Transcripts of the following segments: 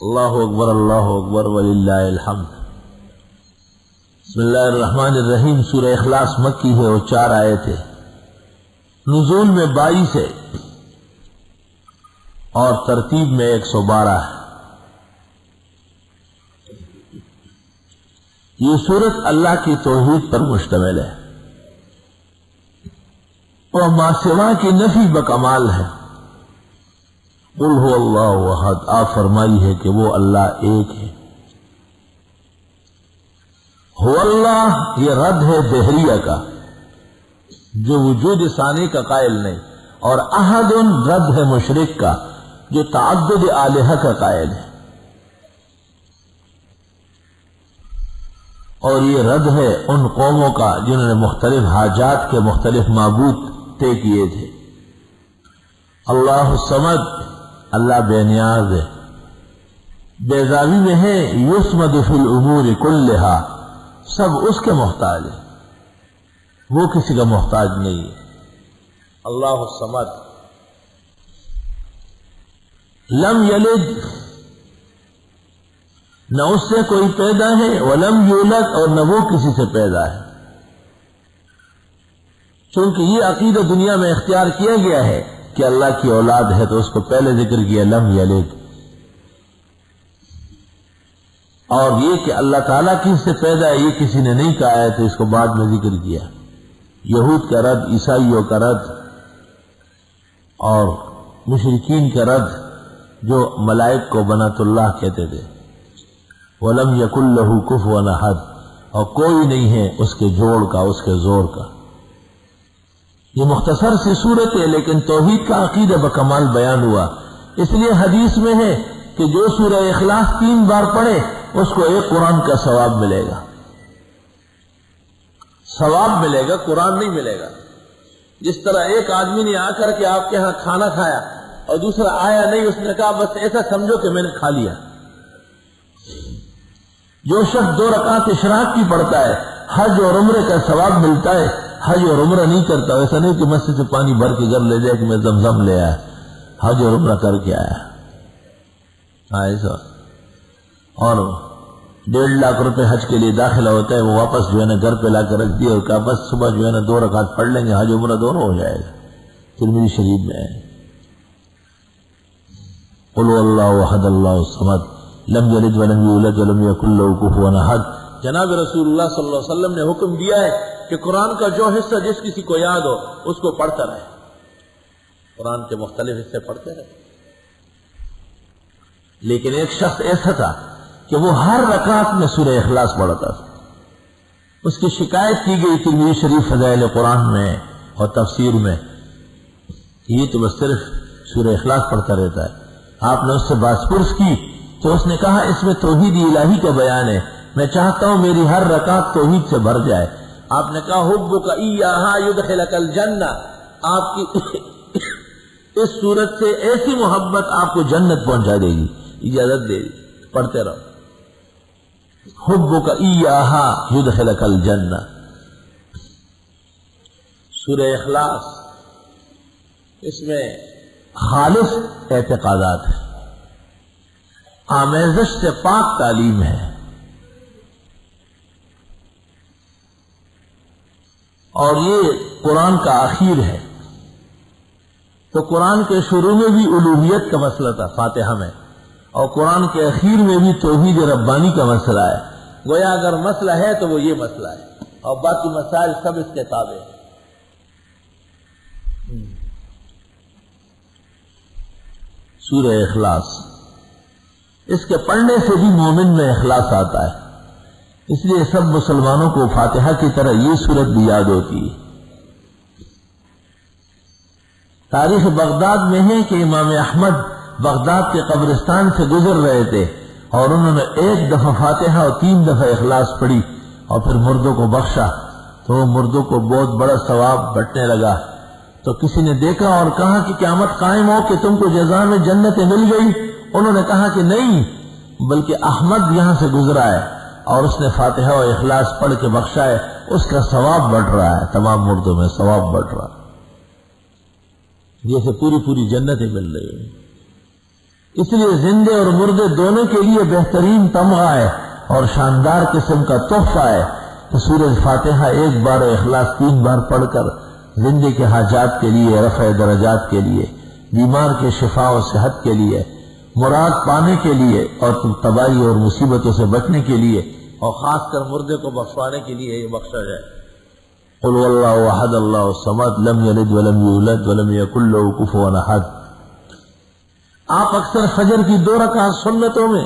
اللہ اکبر وللہ الحمد۔ بسم اللہ الرحمن الرحیم۔ سورہ اخلاص مکی ہے اور 4 آیتیں، نزول میں 22 ہے اور ترتیب میں 112 ہے۔ یہ سورت اللہ کی توحید پر مشتمل ہے اور ما سوا کی نفی بکمال ہے۔ قل هو اللہ احد، آپ فرمائی ہے کہ وہ اللہ ایک ہے۔ هو اللہ یہ رد ہے دہریہ کا جو وجود ثانی کا قائل نہیں، اور احد رد ہے مشرک کا جو تعدد الہہ کا قائل ہے، اور یہ رد ہے ان قوموں کا جنہوں نے مختلف حاجات کے مختلف معبود طے کیے تھے۔ اللہ الصمد، اللہ بے نیاز ہے، بیضاوی میں ہے یصمد فی الامور کلہا، سب اس کے محتاج ہے، وہ کسی کا محتاج نہیں ہے۔ اللہ الصمد، لم یلد، نہ اس سے کوئی پیدا ہے، ولم یولد، اور نہ وہ کسی سے پیدا ہے۔ چونکہ یہ عقیدہ دنیا میں اختیار کیا گیا ہے کہ اللہ کی اولاد ہے، تو اس کو پہلے ذکر کیا لم یلد، اور یہ کہ اللہ تعالیٰ کس سے پیدا ہے یہ کسی نے نہیں کہا ہے، تو اس کو بعد میں ذکر کیا۔ یہود کا رد، عیسائیوں کا رد اور مشرکین کا رد جو ملائک کو بنات اللہ کہتے تھے۔ وَلَمْ يَكُنْ لَهُ كُفُوًا أَحَدٌ، اور کوئی نہیں ہے اس کے جوڑ کا، اس کے زور کا۔ یہ مختصر سی صورت ہے لیکن توحید کا عقیدہ بکمال بیان ہوا۔ اس لیے حدیث میں ہے کہ جو سورہ اخلاص 3 بار پڑھے اس کو 1 قرآن کا ثواب ملے گا، ثواب ملے گا، قرآن نہیں ملے گا۔ جس طرح ایک آدمی نے آ کر کے آپ کے ہاں کھانا کھایا اور دوسرا آیا نہیں، اس نے کہا بس ایسا سمجھو کہ میں نے کھا لیا۔ جو شخص 2 رکعت اشراق کی پڑھتا ہے حج اور عمرے کا ثواب ملتا ہے، حج اور عمرہ نہیں کرتا۔ ایسا نہیں کہ مسجد سے پانی بھر کے گھر لے جائے کہ میں زمزم لے آیا، حج اور عمرہ کر کے آیا۔ ایسا اور 1.5 لاکھ روپے حج کے لیے داخلہ ہوتا ہے، وہ واپس جو ہے نا گھر پہ لا کر رکھ دیا اور کہا بس صبح جو ہے نا 2 رکعت پڑھ لیں گے، حج عمرہ دونوں ہو جائے گا۔ ترمذی شریف میں ہے قل هو اللہ احد اللہ الصمد لم یلد ولم یولد ولم یکن له کفوا احد۔ جناب رسول اللہ صلی اللہ علیہ وسلم نے حکم دیا ہے کہ قرآن کا جو حصہ جس کسی کو یاد ہو اس کو پڑھتا رہے، قرآن کے مختلف حصے پڑھتے رہے۔ لیکن ایک شخص ایسا تھا کہ وہ ہر رکعت میں سورہ اخلاص پڑھتا تھا۔ اس کی شکایت کی گئی ترمذی شریف فضائل قرآن میں اور تفسیر میں، یہ تو بس صرف سورہ اخلاص پڑھتا رہتا ہے۔ آپ نے اس سے بات پرس کی تو اس نے کہا اس میں توحید الہی کا بیان ہے، میں چاہتا ہوں میری ہر رکعت توحید سے بھر جائے۔ آپ نے کہا حبک ایہا یدخلک الجنہ، آپ کی اس صورت سے ایسی محبت آپ کو جنت پہنچا دے گی، اجازت دے دی، پڑھتے رہو۔ حبک ایہا یدخلک الجنہ۔ سورہ اخلاص اس میں خالص اعتقادات ہیں، آمیزش سے پاک تعلیم ہے، اور یہ قرآن کا آخر ہے۔ تو قرآن کے شروع میں بھی الوہیت کا مسئلہ تھا فاتحہ میں، اور قرآن کے اخیر میں بھی توحید ربانی کا مسئلہ ہے۔ گویا اگر مسئلہ ہے تو وہ یہ مسئلہ ہے، اور باقی مسائل سب اس کے تابع ہیں۔ سورہ اخلاص، اس کے پڑھنے سے بھی مومن میں اخلاص آتا ہے، اس لیے سب مسلمانوں کو فاتحہ کی طرح یہ سورت بھی یاد ہوتی ہے۔ تاریخ بغداد میں ہے کہ امام احمد بغداد کے قبرستان سے گزر رہے تھے اور انہوں نے 1 دفعہ فاتحہ اور 3 دفعہ اخلاص پڑھی اور پھر مردوں کو بخشا، تو وہ مردوں کو بہت بڑا ثواب بٹنے لگا۔ تو کسی نے دیکھا اور کہا کہ قیامت قائم ہو کہ تم کو جزا میں جنتیں مل گئی؟ انہوں نے کہا کہ نہیں، بلکہ احمد یہاں سے گزرا ہے اور اس نے فاتحہ و اخلاص پڑھ کے بخشا ہے، اس کا ثواب بڑھ رہا ہے، تمام مردوں میں ثواب بڑھ رہا ہے، جیسے پوری جنتیں مل رہی ہیں۔ اس لیے زندے اور مردے دونوں کے لیے بہترین تمغہ ہے اور شاندار قسم کا تحفہ ہے کہ سورۃ فاتحہ ایک بار اور اخلاص 3 بار پڑھ کر زندے کے حاجات کے لیے، رفع درجات کے لیے، بیمار کے شفا و صحت کے لیے، مراد پانے کے لیے اور تباہی اور مصیبتوں سے بچنے کے لیے، اور خاص کر مردے کو بخشوانے کے لیے یہ مقصد ہے۔ قل واللہ احد اللہ الصمد لم یلد ولم یولد ولم یکن له کفوا احد۔ آپ اکثر فجر کی 2 رکعت سنتوں میں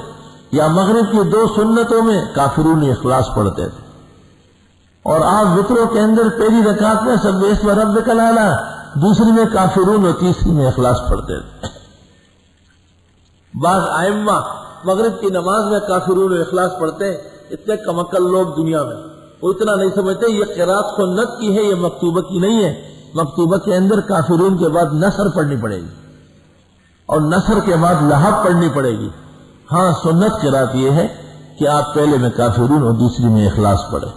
یا مغرب کی 2 سنتوں میں کافرون اخلاص پڑھتے تھے، اور آپ وتروں کے اندر پہلی رکعت میں سبح اسم ربک الاعلی، دوسری میں کافرون اور تیسری میں اخلاص پڑھتے تھے۔ بعض ائمہ مغرب کی نماز میں کافرون اور اخلاص پڑھتے ہیں، اتنے کمکل لوگ دنیا میں، وہ اتنا نہیں سمجھتے یہ قرات سنت کی ہے، یہ مکتوبہ کی نہیں ہے۔ مکتوبہ کے اندر کافرون کے بعد نصر پڑھنی پڑے گی اور نصر کے بعد لہب پڑھنی پڑے گی۔ ہاں سنت قرات یہ ہے کہ آپ پہلے میں کافرون اور دوسری میں اخلاص پڑھیں۔